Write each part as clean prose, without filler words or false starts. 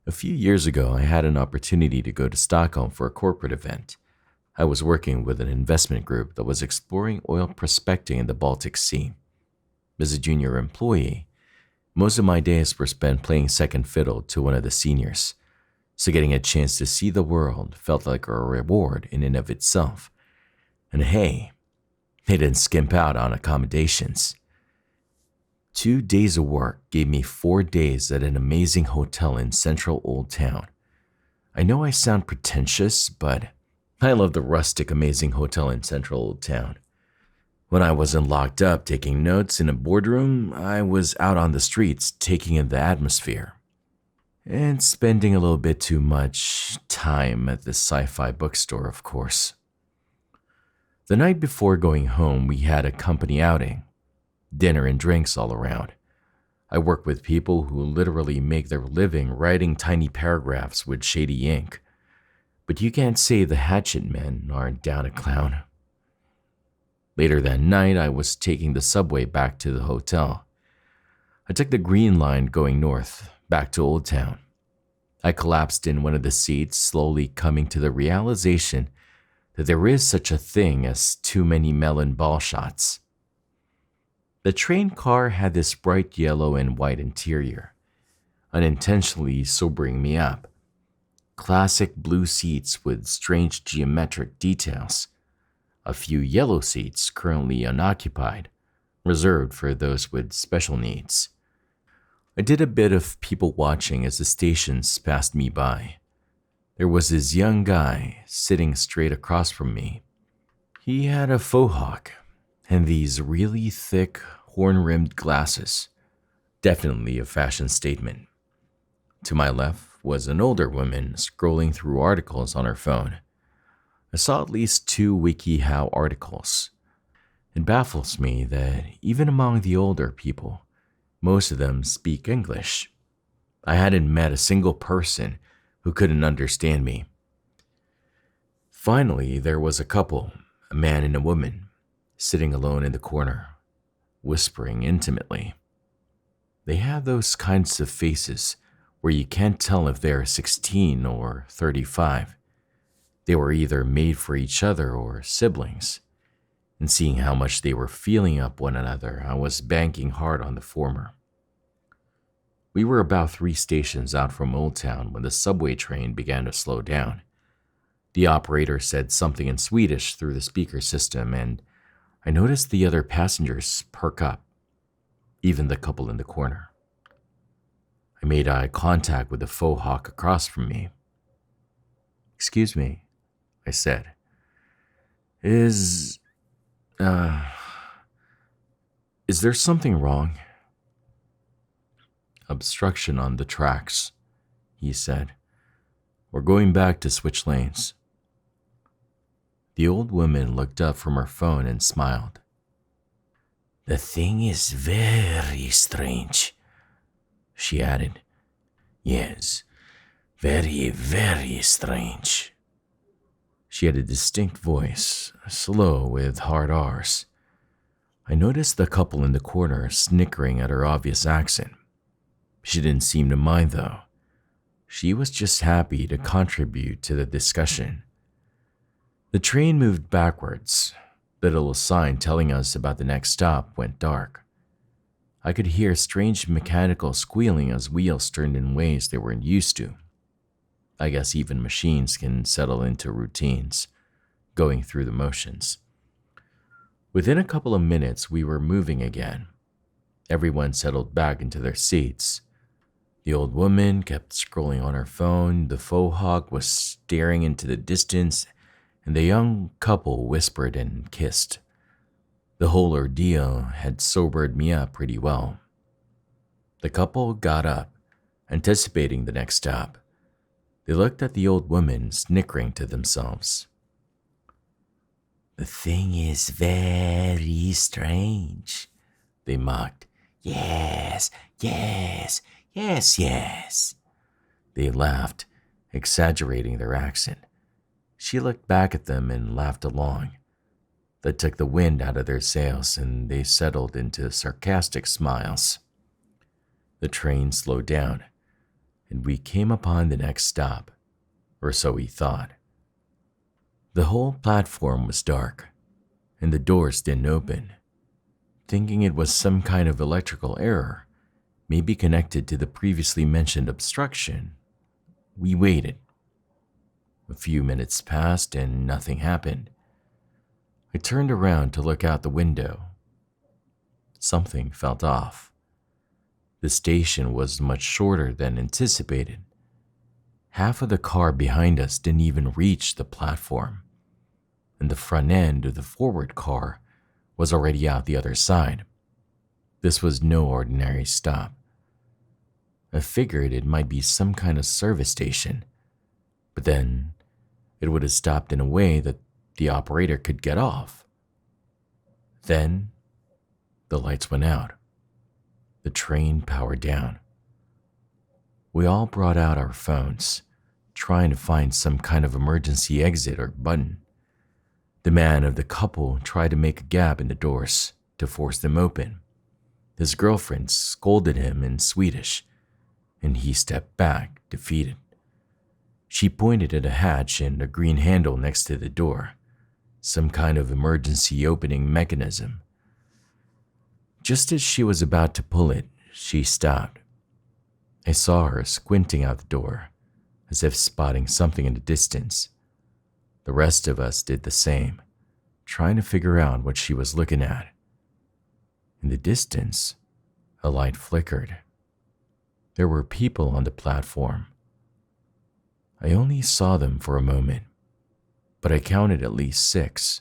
A few years ago, I had an opportunity to go to Stockholm for a corporate event. I was working with an investment group that was exploring oil prospecting in the Baltic Sea. As a junior employee, most of my days were spent playing second fiddle to one of the seniors, so getting a chance to see the world felt like a reward in and of itself. And hey, they didn't skimp out on accommodations. 2 days of work gave me 4 days at an amazing hotel in central Old Town. I know I sound pretentious, but I love the rustic, amazing hotel in central Old Town. When I wasn't locked up taking notes in a boardroom, I was out on the streets taking in the atmosphere and spending a little bit too much time at the sci-fi bookstore, of course. The night before going home, we had a company outing, dinner and drinks all around. I work with people who literally make their living writing tiny paragraphs with shady ink, but you can't say the hatchet men aren't down to clown. Later that night, I was taking the subway back to the hotel. I took the green line going north, back to Old Town. I collapsed in one of the seats, slowly coming to the realization that there is such a thing as too many melon ball shots. The train car had this bright yellow and white interior, unintentionally sobering me up. Classic blue seats with strange geometric details. A few yellow seats currently unoccupied, reserved for those with special needs. I did a bit of people watching as the stations passed me by. There was this young guy sitting straight across from me. He had a faux hawk and these really thick, horn-rimmed glasses. Definitely a fashion statement. To my left was an older woman scrolling through articles on her phone. I saw at least 2 WikiHow articles. It baffles me that even among the older people, most of them speak English. I hadn't met a single person who couldn't understand me. Finally, there was a couple, a man and a woman, sitting alone in the corner, whispering intimately. They have those kinds of faces where you can't tell if they're 16 or 35. They were either made for each other or siblings. And seeing how much they were feeling up one another, I was banking hard on the former. We were about 3 stations out from Old Town when the subway train began to slow down. The operator said something in Swedish through the speaker system, and I noticed the other passengers perk up, even the couple in the corner. I made eye contact with the faux hawk across from me. "Excuse me," I said. Is there something wrong?" "Obstruction on the tracks," he said. "We're going back to switch lanes." The old woman looked up from her phone and smiled. "The thing is very strange," she added. "Yes, very, very strange." She had a distinct voice, slow with hard R's. I noticed the couple in the corner snickering at her obvious accent. She didn't seem to mind, though. She was just happy to contribute to the discussion. The train moved backwards. The little sign telling us about the next stop went dark. I could hear strange mechanical squealing as wheels turned in ways they weren't used to. I guess even machines can settle into routines, going through the motions. Within a couple of minutes, we were moving again. Everyone settled back into their seats. The old woman kept scrolling on her phone, the faux hawk was staring into the distance, and the young couple whispered and kissed. The whole ordeal had sobered me up pretty well. The couple got up, anticipating the next stop. They looked at the old woman, snickering to themselves. "The thing is very strange," they mocked. "Yes, yes, yes, yes." They laughed, exaggerating their accent. She looked back at them and laughed along. That took the wind out of their sails, and they settled into sarcastic smiles. The train slowed down. and we came upon the next stop, or so we thought. The whole platform was dark, and the doors didn't open. Thinking it was some kind of electrical error, maybe connected to the previously mentioned obstruction, we waited. A few minutes passed and nothing happened. I turned around to look out the window. Something felt off. The station was much shorter than anticipated. Half of the car behind us didn't even reach the platform, and the front end of the forward car was already out the other side. This was no ordinary stop. I figured it might be some kind of service station, but then it would have stopped in a way that the operator could get off. Then the lights went out. The train powered down. We all brought out our phones, trying to find some kind of emergency exit or button. The man of the couple tried to make a gap in the doors to force them open. His girlfriend scolded him in Swedish, and he stepped back, defeated. She pointed at a hatch and a green handle next to the door, some kind of emergency opening mechanism. Just as she was about to pull it, she stopped. I saw her squinting out the door, as if spotting something in the distance. The rest of us did the same, trying to figure out what she was looking at. In the distance, a light flickered. There were people on the platform. I only saw them for a moment, but I counted at least 6,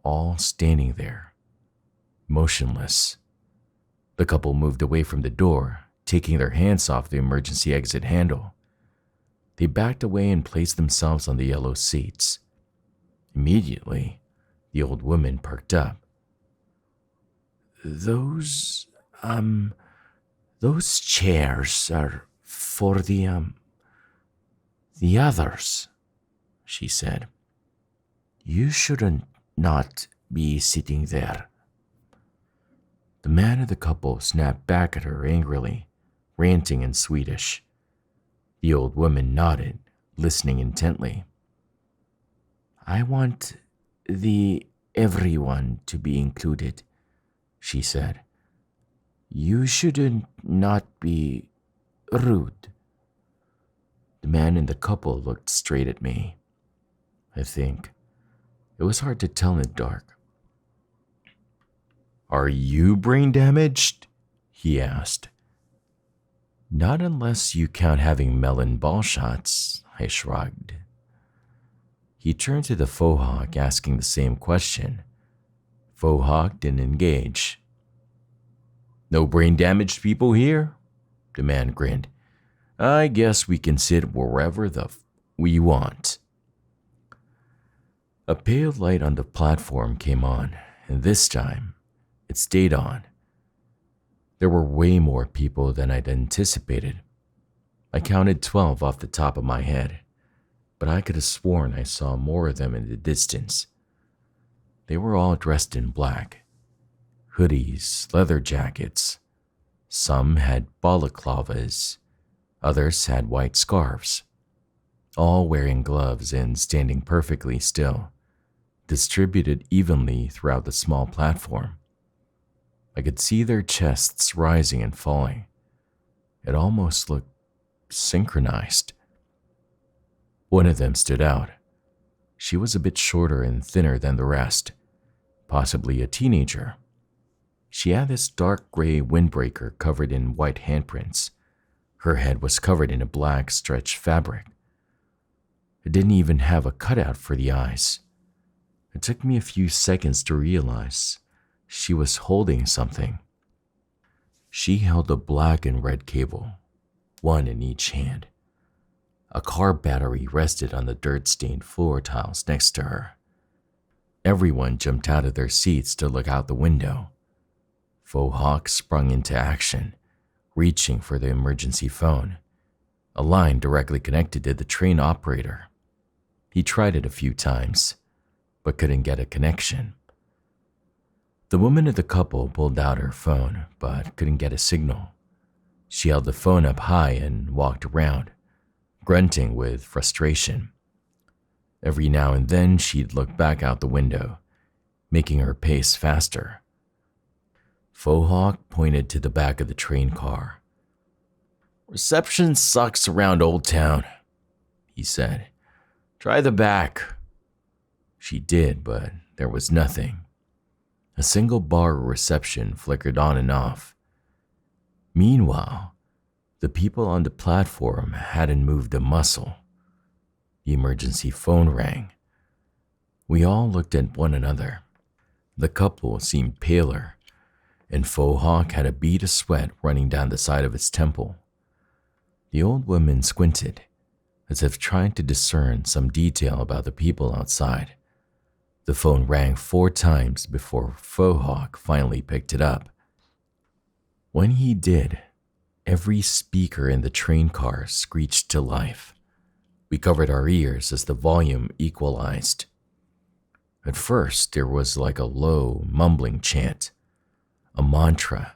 all standing there, motionless. The couple moved away from the door, taking their hands off the emergency exit handle. They backed away and placed themselves on the yellow seats. Immediately, the old woman perked up. Those chairs are for the others, she said. You shouldn't not be sitting there. The man of the couple snapped back at her angrily, ranting in Swedish. The old woman nodded, listening intently. I want everyone to be included, she said. You shouldn't not be rude. The man in the couple looked straight at me. I think it was hard to tell in the dark. Are you brain damaged? He asked. Not unless you count having melon ball shots, I shrugged. He turned to the faux hawk, asking the same question. Faux hawk didn't engage. No brain damaged people here? The man grinned. I guess we can sit wherever we want. A pale light on the platform came on, and this time, it stayed on. There were way more people than I'd anticipated. I counted 12 off the top of my head, but I could have sworn I saw more of them in the distance. They were all dressed in black. Hoodies, leather jackets. Some had balaclavas. Others had white scarves. All wearing gloves and standing perfectly still, distributed evenly throughout the small platform. I could see their chests rising and falling. It almost looked synchronized. One of them stood out. She was a bit shorter and thinner than the rest, possibly a teenager. She had this dark gray windbreaker covered in white handprints. Her head was covered in a black stretch fabric. It didn't even have a cutout for the eyes. It took me a few seconds to realize she was holding something. She held a black and red cable, one in each hand. A car battery rested on the dirt-stained floor tiles next to her. Everyone jumped out of their seats to look out the window. Faux hawk sprung into action, reaching for the emergency phone, a line directly connected to the train operator. He tried it a few times, but couldn't get a connection. The woman of the couple pulled out her phone, but couldn't get a signal. She held the phone up high and walked around, grunting with frustration. Every now and then she'd look back out the window, making her pace faster. Fohawk pointed to the back of the train car. "Reception sucks around Old Town," he said. "Try the back." She did, but there was nothing. A single bar of reception flickered on and off. Meanwhile, the people on the platform hadn't moved a muscle. The emergency phone rang. We all looked at one another. The couple seemed paler, and Fohawk had a bead of sweat running down the side of his temple. The old woman squinted, as if trying to discern some detail about the people outside. The phone rang 4 times before Fohawk finally picked it up. When he did, every speaker in the train car screeched to life. We covered our ears as the volume equalized. At first, there was like a low, mumbling chant, a mantra,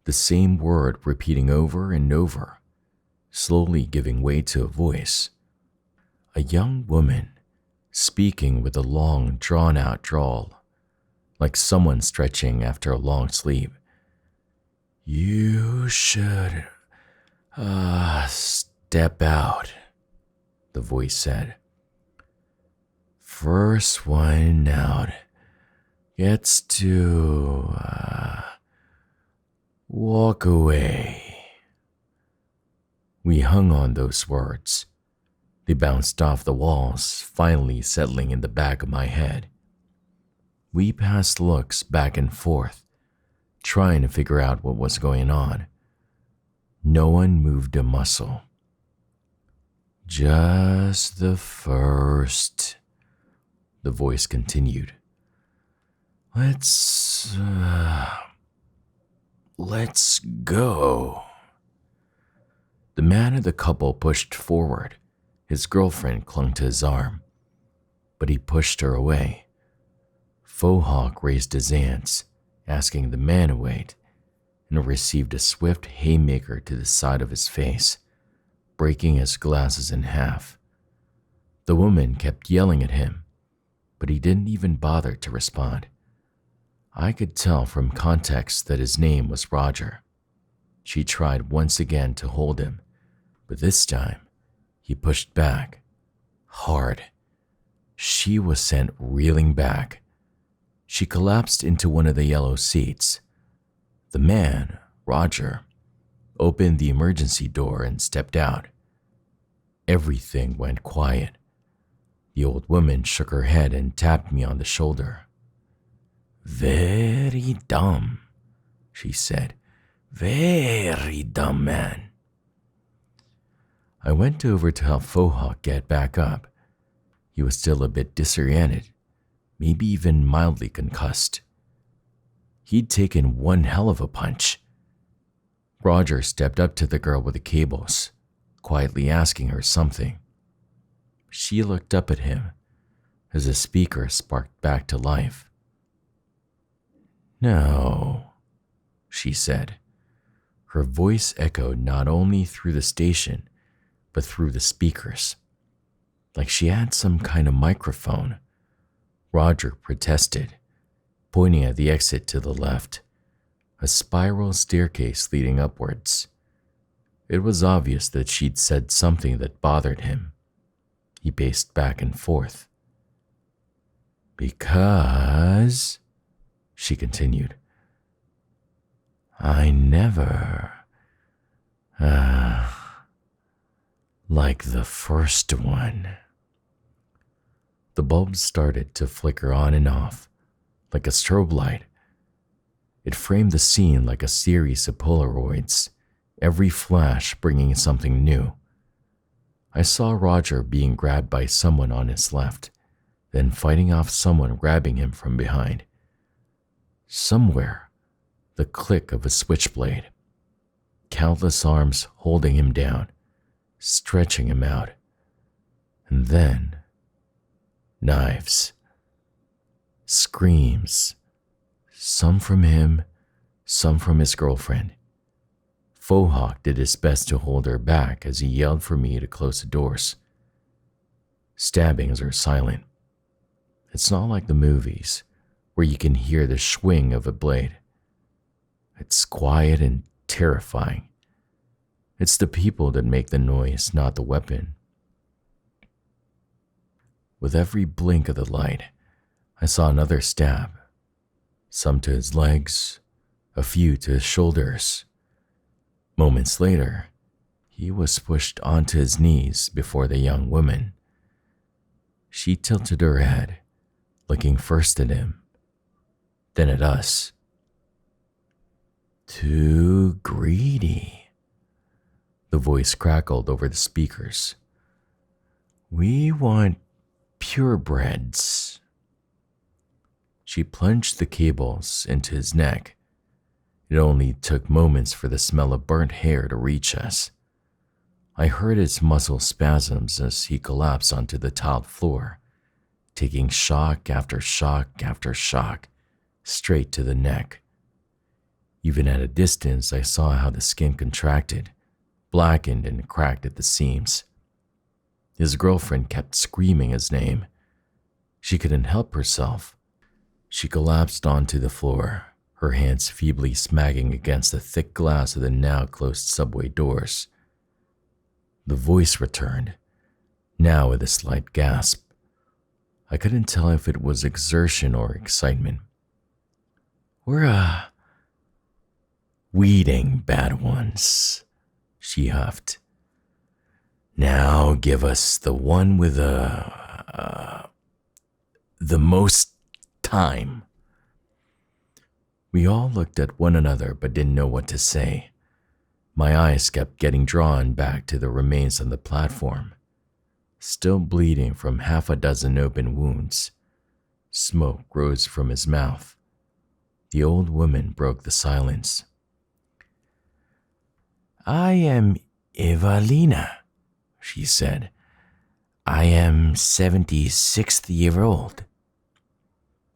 the same word repeating over and over, slowly giving way to a voice. A young woman speaking with a long, drawn-out drawl, like someone stretching after a long sleep. "You should, step out," the voice said. "First one out gets to, walk away." We hung on those words. They bounced off the walls, finally settling in the back of my head. We passed looks back and forth, trying to figure out what was going on. No one moved a muscle. "Just the first," the voice continued. Let's go." The man of the couple pushed forward. His girlfriend clung to his arm, but he pushed her away. Fohawk raised his hands, asking the man to wait, and received a swift haymaker to the side of his face, breaking his glasses in half. The woman kept yelling at him, but he didn't even bother to respond. I could tell from context that his name was Roger. She tried once again to hold him, but this time, he pushed back, hard. She was sent reeling back. She collapsed into one of the yellow seats. The man, Roger, opened the emergency door and stepped out. Everything went quiet. The old woman shook her head and tapped me on the shoulder. "Very dumb," she said. "Very dumb man." I went over to help Fohawk get back up. He was still a bit disoriented, maybe even mildly concussed. He'd taken one hell of a punch. Roger stepped up to the girl with the cables, quietly asking her something. She looked up at him as a speaker sparked back to life. "No," she said. Her voice echoed not only through the station, but through the speakers, like she had some kind of microphone. Roger protested, pointing at the exit to the left, a spiral staircase leading upwards. It was obvious that she'd said something that bothered him. He paced back and forth. "Because," she continued, "I never, like the first one." The bulbs started to flicker on and off, like a strobe light. It framed the scene like a series of Polaroids, every flash bringing something new. I saw Roger being grabbed by someone on his left, then fighting off someone grabbing him from behind. Somewhere, the click of a switchblade. Countless arms holding him down, stretching him out. And then, knives. Screams. Some from him, some from his girlfriend. Fohawk did his best to hold her back as he yelled for me to close the doors. Stabbings are silent. It's not like the movies, where you can hear the swing of a blade. It's quiet and terrifying. It's the people that make the noise, not the weapon. With every blink of the light, I saw another stab. Some to his legs, a few to his shoulders. Moments later, he was pushed onto his knees before the young woman. She tilted her head, looking first at him, then at us. "Too greedy," the voice crackled over the speakers. "We want purebreds." She plunged the cables into his neck. It only took moments for the smell of burnt hair to reach us. I heard his muscle spasms as he collapsed onto the tiled floor, taking shock after shock after shock, straight to the neck. Even at a distance, I saw how the skin contracted, blackened and cracked at the seams. His girlfriend kept screaming his name. She couldn't help herself. She collapsed onto the floor, her hands feebly smacking against the thick glass of the now closed subway doors. The voice returned, now with a slight gasp. I couldn't tell if it was exertion or excitement. "We're, weeding bad ones," she huffed. "Now give us the one with the most time." We all looked at one another but didn't know what to say. My eyes kept getting drawn back to the remains on the platform, still bleeding from half a dozen open wounds. Smoke rose from his mouth. The old woman broke the silence. "I am Evelina," she said. "I am 76th year old."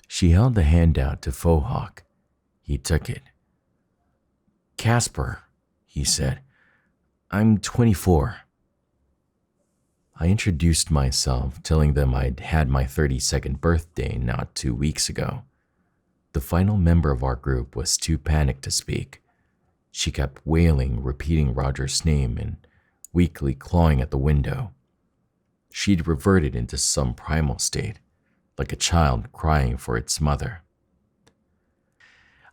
She held the hand out to Fohawk. He took it. "Casper," he said. "I'm 24. I introduced myself, telling them I'd had my 32nd birthday not 2 weeks ago. The final member of our group was too panicked to speak. She kept wailing, repeating Roger's name and weakly clawing at the window. She'd reverted into some primal state, like a child crying for its mother.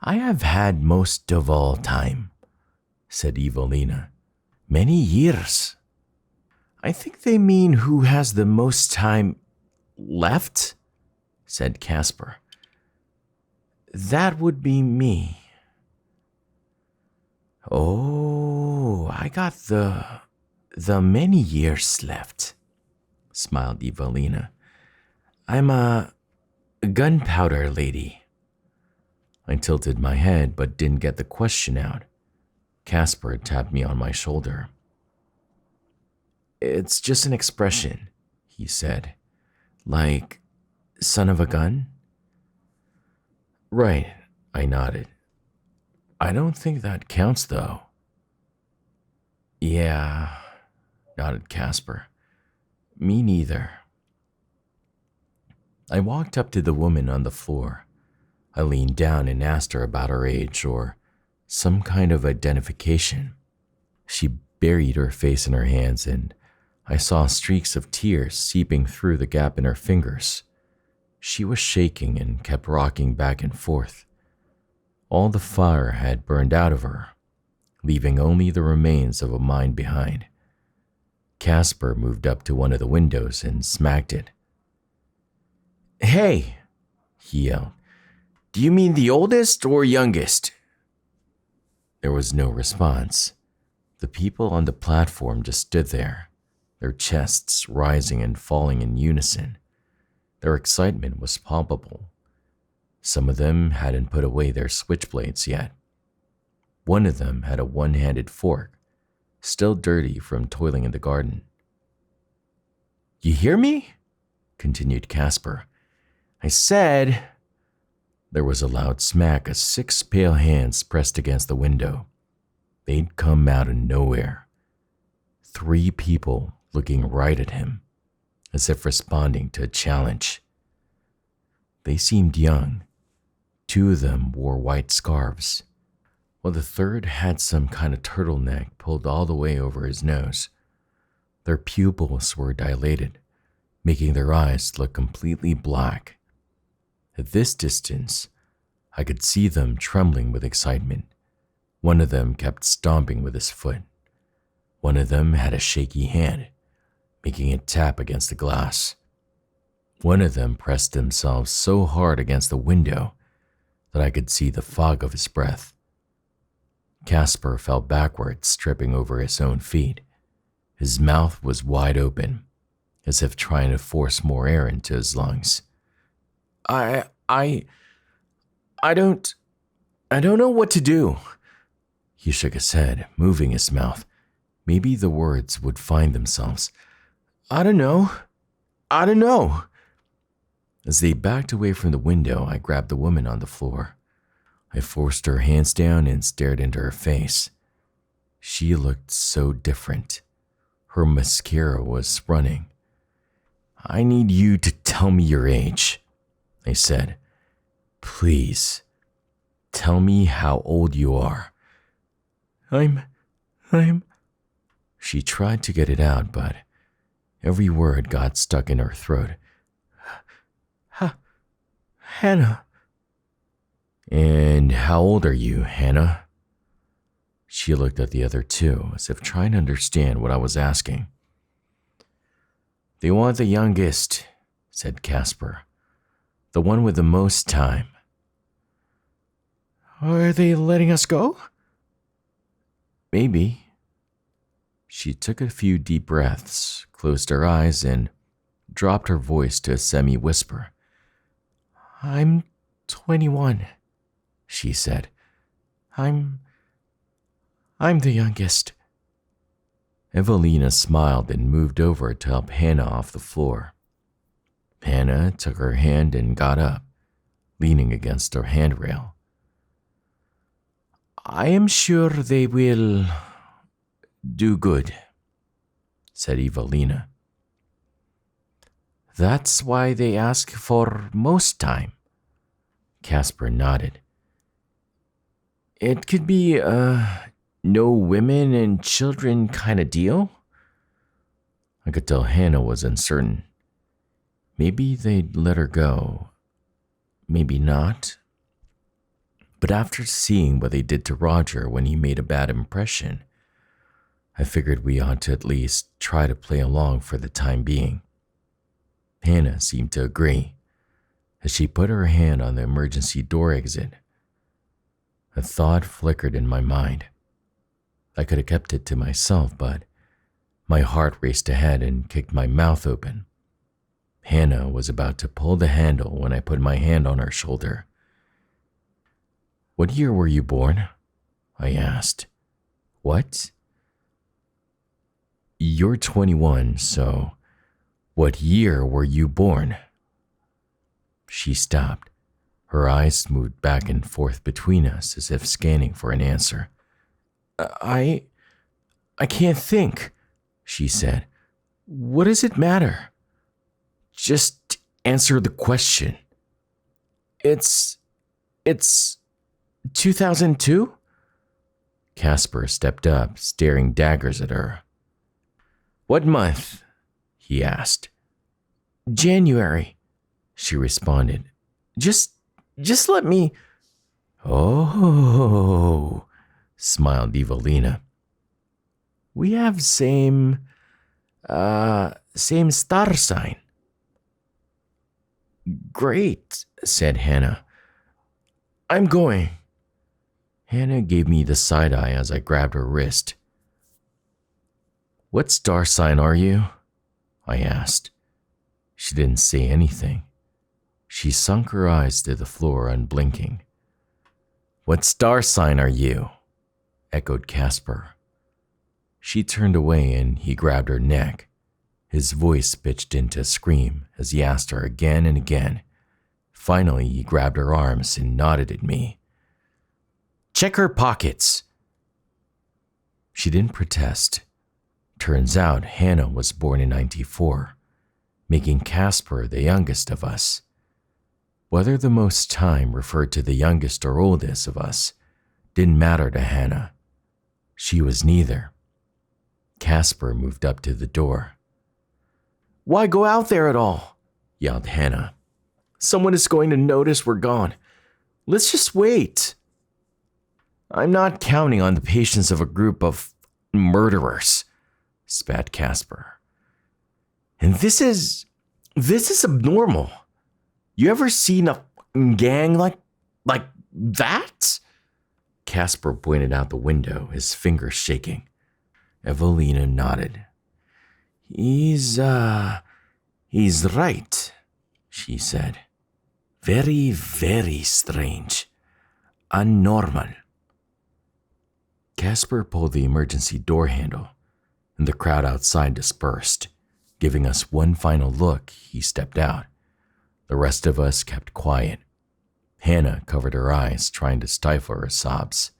"I have had most of all time," said Evelina. "Many years." "I think they mean who has the most time left," said Casper. "That would be me." "Oh, I got the many years left," smiled Evelina. "I'm a gunpowder lady." I tilted my head but didn't get the question out. Casper tapped me on my shoulder. "It's just an expression," he said. "Like, son of a gun?" "Right," I nodded. "I don't think that counts, though." "Yeah," nodded Casper. "Me neither." I walked up to the woman on the floor. I leaned down and asked her about her age or some kind of identification. She buried her face in her hands, and I saw streaks of tears seeping through the gap in her fingers. She was shaking and kept rocking back and forth. All the fire had burned out of her, leaving only the remains of a mind behind. Casper moved up to one of the windows and smacked it. "Hey," he yelled. "Do you mean the oldest or youngest?" There was no response. The people on the platform just stood there, their chests rising and falling in unison. Their excitement was palpable. Some of them hadn't put away their switchblades yet. One of them had a one-handed fork, still dirty from toiling in the garden. "You hear me?" continued Casper. "I said..." There was a loud smack as 6 pale hands pressed against the window. They'd come out of nowhere. 3 people looking right at him, as if responding to a challenge. They seemed young. 2 of them wore white scarves, while the third had some kind of turtleneck pulled all the way over his nose. Their pupils were dilated, making their eyes look completely black. At this distance, I could see them trembling with excitement. One of them kept stomping with his foot. One of them had a shaky hand, making it tap against the glass. One of them pressed themselves so hard against the window that I could see the fog of his breath. Casper fell backwards, tripping over his own feet. His mouth was wide open, as if trying to force more air into his lungs. I don't know what to do. He shook his head, moving his mouth. Maybe the words would find themselves. I don't know. As they backed away from the window, I grabbed the woman on the floor. I forced her hands down and stared into her face. She looked so different. Her mascara was running. I need you to tell me your age, I said. Please, tell me how old you are. I'm... She tried to get it out, but every word got stuck in her throat. Hannah. And how old are you, Hannah? She looked at the other 2, as if trying to understand what I was asking. They want the youngest, said Casper. The one with the most time. Are they letting us go? Maybe. She took a few deep breaths, closed her eyes, and dropped her voice to a semi-whisper. I'm 21, she said. I'm the youngest. Evelina smiled and moved over to help Hannah off the floor. Hannah took her hand and got up, leaning against her handrail. I am sure they will do good, said Evelina. That's why they ask for most time. Casper nodded. It could be no women and children kind of deal? I could tell Hannah was uncertain. Maybe they'd let her go. Maybe not. But after seeing what they did to Roger when he made a bad impression, I figured we ought to at least try to play along for the time being. Hannah seemed to agree, as she put her hand on the emergency door exit. A thought flickered in my mind. I could have kept it to myself, but my heart raced ahead and kicked my mouth open. Hannah was about to pull the handle when I put my hand on her shoulder. What year were you born? I asked. What? You're 21, so what year were you born? She stopped. Her eyes moved back and forth between us as if scanning for an answer. I can't think, she said. What does it matter? Just answer the question. It's 2002? Casper stepped up, staring daggers at her. What month? He asked. January, she responded. Just let me... Oh, smiled Evelina. We have same star sign. Great, said Hannah. I'm going. Hannah gave me the side eye as I grabbed her wrist. What star sign are you? I asked. She didn't say anything. She sunk her eyes to the floor, unblinking. What star sign are you? Echoed Casper. She turned away and he grabbed her neck. His voice pitched into a scream as he asked her again and again. Finally, he grabbed her arms and nodded at me. Check her pockets. She didn't protest. Turns out Hannah was born in '94, making Casper the youngest of us. Whether the most time referred to the youngest or oldest of us didn't matter to Hannah. She was neither. Casper moved up to the door. "Why go out there at all?" yelled Hannah. "Someone is going to notice we're gone. Let's just wait." "I'm not counting on the patience of a group of murderers," spat Casper. "And this is abnormal. You ever seen a gang like that?" Casper pointed out the window, his fingers shaking. Evelina nodded. He's right," she said. "Very, very strange. Unnormal." Casper pulled the emergency door handle, and the crowd outside dispersed. Giving us one final look, he stepped out. The rest of us kept quiet. Hannah covered her eyes, trying to stifle her sobs.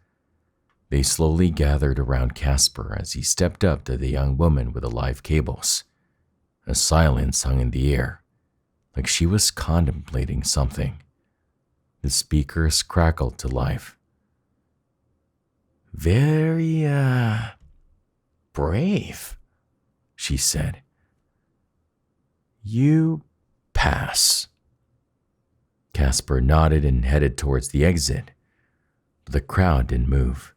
They slowly gathered around Casper as he stepped up to the young woman with the live cables. A silence hung in the air, like she was contemplating something. The speakers crackled to life. "Very, brave," she said. "You pass." Casper nodded and headed towards the exit, but the crowd didn't move.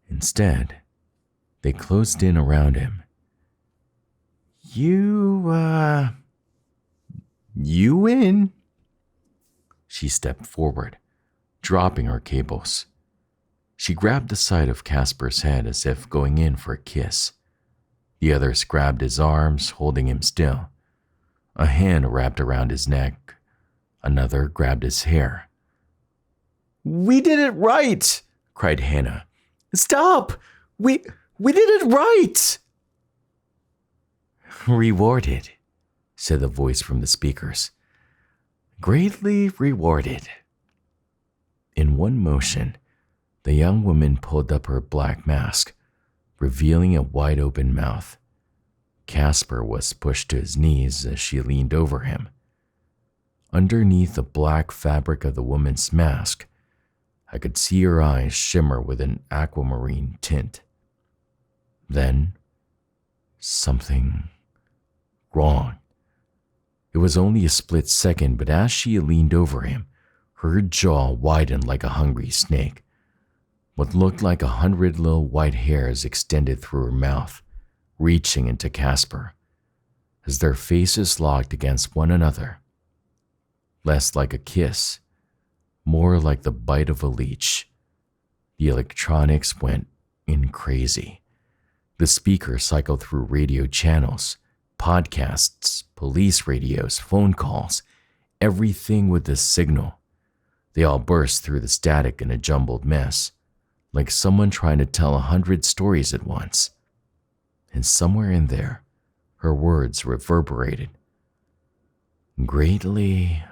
Instead, they closed in around him. You win." She stepped forward, dropping her cables. She grabbed the side of Casper's head as if going in for a kiss. The others grabbed his arms, holding him still. A hand wrapped around his neck. Another grabbed his hair. "We did it right!" cried Hannah. "Stop! We did it right!" "Rewarded," said the voice from the speakers. "Greatly rewarded." In one motion, the young woman pulled up her black mask, revealing a wide-open mouth. Casper was pushed to his knees as she leaned over him. Underneath the black fabric of the woman's mask, I could see her eyes shimmer with an aquamarine tint. Then, something wrong. It was only a split second, but as she leaned over him, her jaw widened like a hungry snake. What looked like 100 little white hairs extended through her mouth, reaching into Casper. As their faces locked against one another, less like a kiss, more like the bite of a leech, the electronics went in crazy. The speaker cycled through radio channels, podcasts, police radios, phone calls, everything with this signal. They all burst through the static in a jumbled mess, like someone trying to tell 100 stories at once. And somewhere in there, her words reverberated. "Greatly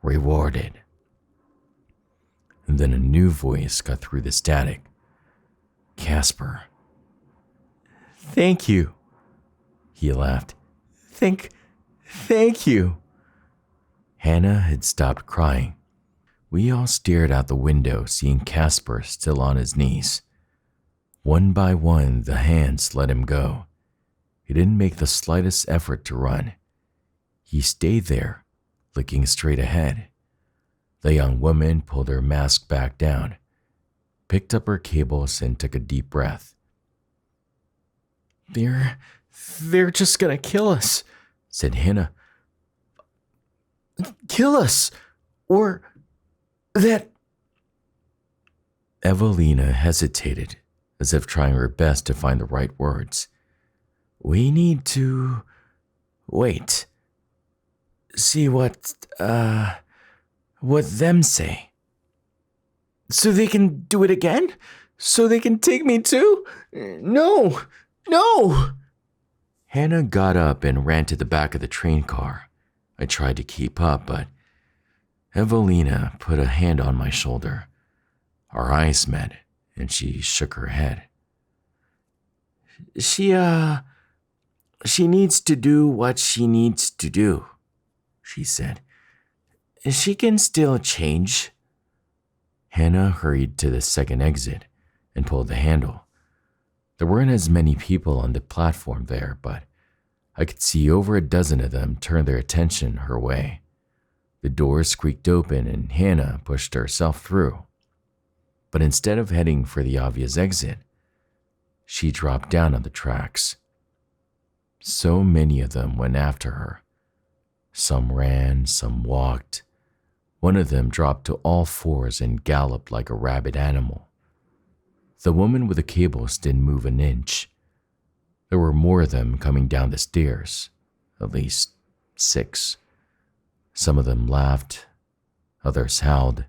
rewarded." And then a new voice cut through the static. "Casper." "Thank you," he laughed. Thank you." Hannah had stopped crying. We all stared out the window, seeing Casper still on his knees. One by one, the hands let him go. He didn't make the slightest effort to run. He stayed there, looking straight ahead. The young woman pulled her mask back down, picked up her cables, and took a deep breath. They're just gonna kill us," said Hannah. "Kill us, or that..." Evelina hesitated, as if trying her best to find the right words. "We need to wait. See what them say." "So they can do it again? So they can take me too? No! Hannah got up and ran to the back of the train car. I tried to keep up, but Evelina put a hand on my shoulder. Our eyes met, and she shook her head. She, uh, she needs to do what she needs to do, she said. She can still change. Hannah hurried to the second exit and pulled the handle. There weren't as many people on the platform there, but I could see over a dozen of them turn their attention her way. The doors squeaked open and Hannah pushed herself through. But instead of heading for the obvious exit, she dropped down on the tracks. So many of them went after her. Some ran, some walked. One of them dropped to all fours and galloped like a rabid animal. The woman with the cables didn't move an inch. There were more of them coming down the stairs, at least 6. Some of them laughed, others howled.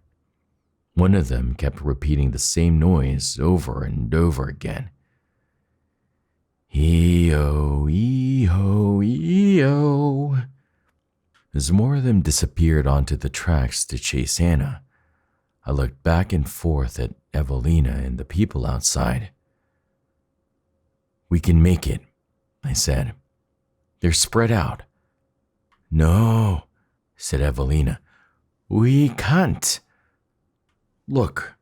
One of them kept repeating the same noise over and over again. E-O, E-O, E-O. As more of them disappeared onto the tracks to chase Hannah, I looked back and forth at Evelina and the people outside. We can make it, I said. They're spread out. No, said Evelina. We can't. Look,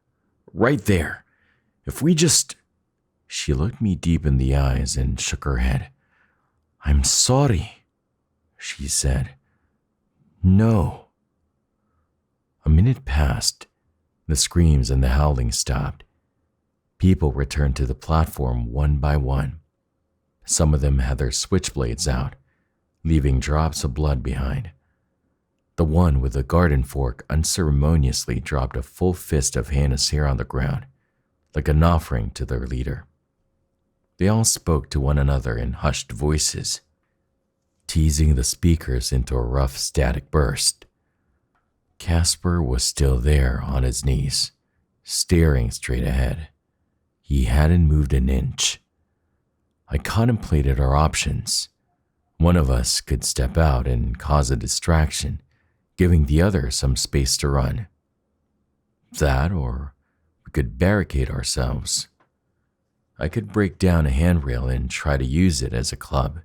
right there. If we just... She looked me deep in the eyes and shook her head. I'm sorry, she said. No. A minute passed. The screams and the howling stopped. People returned to the platform one by one. Some of them had their switchblades out, leaving drops of blood behind. The one with the garden fork unceremoniously dropped a full fist of Hannah's hair on the ground, like an offering to their leader. They all spoke to one another in hushed voices, teasing the speakers into a rough static burst. Casper was still there on his knees, staring straight ahead. He hadn't moved an inch. I contemplated our options. One of us could step out and cause a distraction, giving the other some space to run. That, or we could barricade ourselves. I could break down a handrail and try to use it as a club.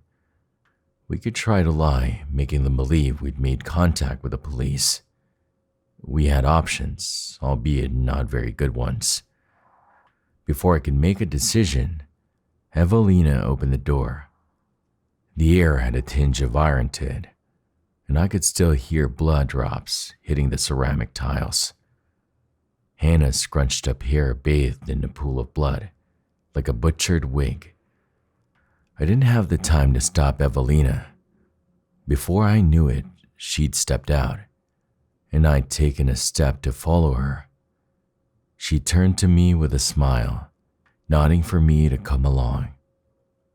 We could try to lie, making them believe we'd made contact with the police. We had options, albeit not very good ones. Before I could make a decision, Evelina opened the door. The air had a tinge of iron to it, and I could still hear blood drops hitting the ceramic tiles. Hannah's scrunched up hair bathed in a pool of blood, like a butchered wig. I didn't have the time to stop Evelina. Before I knew it, she'd stepped out, and I'd taken a step to follow her. She turned to me with a smile, nodding for me to come along.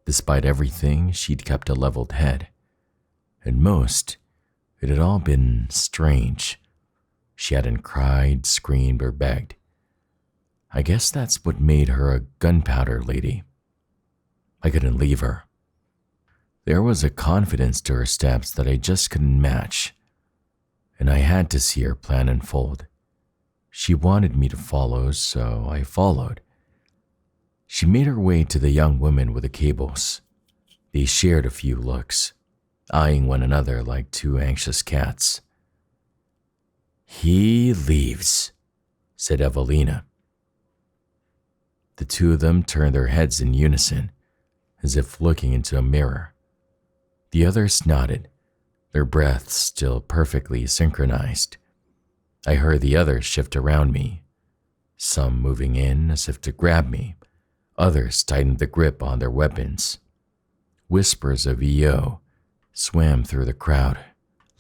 Despite everything, she'd kept a leveled head. At most, it had all been strange. She hadn't cried, screamed, or begged. I guess that's what made her a gunpowder lady. I couldn't leave her. There was a confidence to her steps that I just couldn't match, and I had to see her plan unfold. She wanted me to follow, so I followed. She made her way to the young woman with the cables. They shared a few looks, eyeing one another like two anxious cats. He leaves, said Evelina. The two of them turned their heads in unison, as if looking into a mirror. The others nodded, their breaths still perfectly synchronized. I heard the others shift around me, some moving in as if to grab me, others tightened the grip on their weapons. Whispers of EO swam through the crowd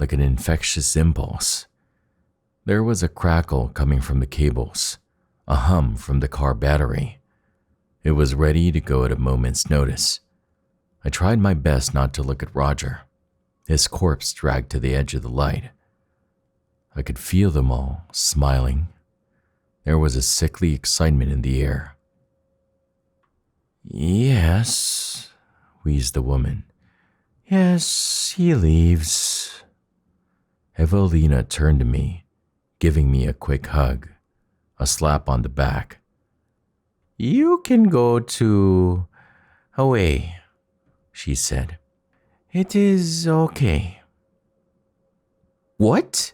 like an infectious impulse. There was a crackle coming from the cables, a hum from the car battery. It was ready to go at a moment's notice. I tried my best not to look at Roger, his corpse dragged to the edge of the light. I could feel them all smiling. There was a sickly excitement in the air. Yes, wheezed the woman. Yes, he leaves. Evelina turned to me, giving me a quick hug, a slap on the back. You can go to Away, she said. It is okay. What?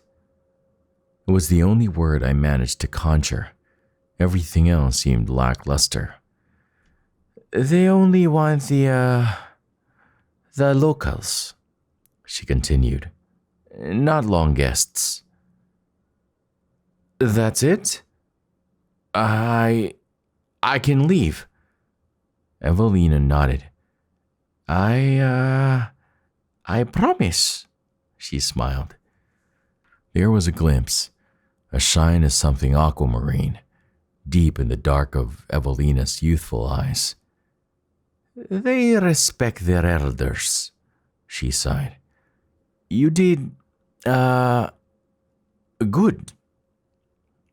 It was the only word I managed to conjure. Everything else seemed lackluster. They only want the locals, she continued. Not long guests. That's it? I can leave. Evelina nodded. I promise, she smiled. There was a glimpse, a shine of something aquamarine, deep in the dark of Evelina's youthful eyes. They respect their elders, she sighed. You did, good.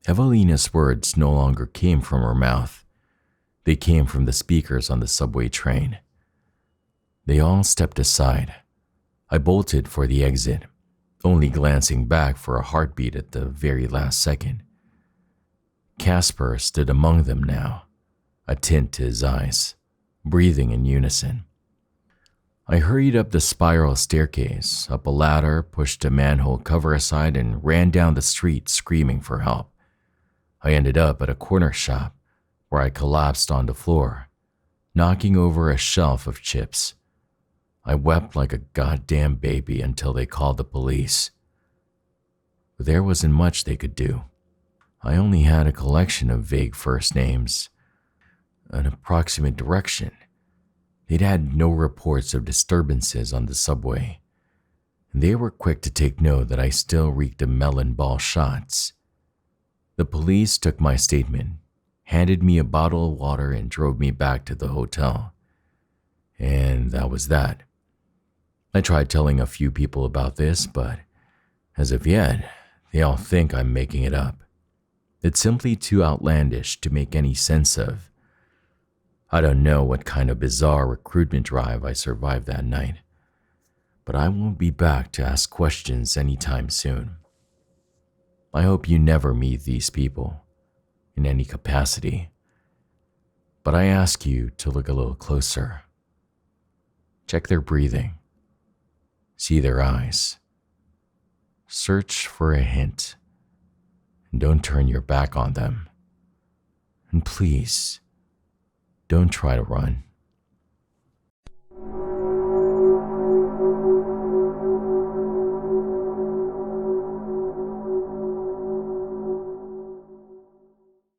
Evelina's words no longer came from her mouth. They came from the speakers on the subway train. They all stepped aside. I bolted for the exit, only glancing back for a heartbeat at the very last second. Casper stood among them now, a tint to his eyes, breathing in unison. I hurried up the spiral staircase, up a ladder, pushed a manhole cover aside, and ran down the street screaming for help. I ended up at a corner shop where I collapsed on the floor, knocking over a shelf of chips. I wept like a goddamn baby until they called the police. But there wasn't much they could do. I only had a collection of vague first names, an approximate direction. They'd had no reports of disturbances on the subway, and they were quick to take note that I still reeked of melon ball shots. The police took my statement, handed me a bottle of water, and drove me back to the hotel. And that was that. I tried telling a few people about this, but as of yet, they all think I'm making it up. It's simply too outlandish to make any sense of. I don't know what kind of bizarre recruitment drive I survived that night, but I won't be back to ask questions anytime soon. I hope you never meet these people in any capacity, but I ask you to look a little closer. Check their breathing. See their eyes. Search for a hint, and don't turn your back on them. And please, don't try to run.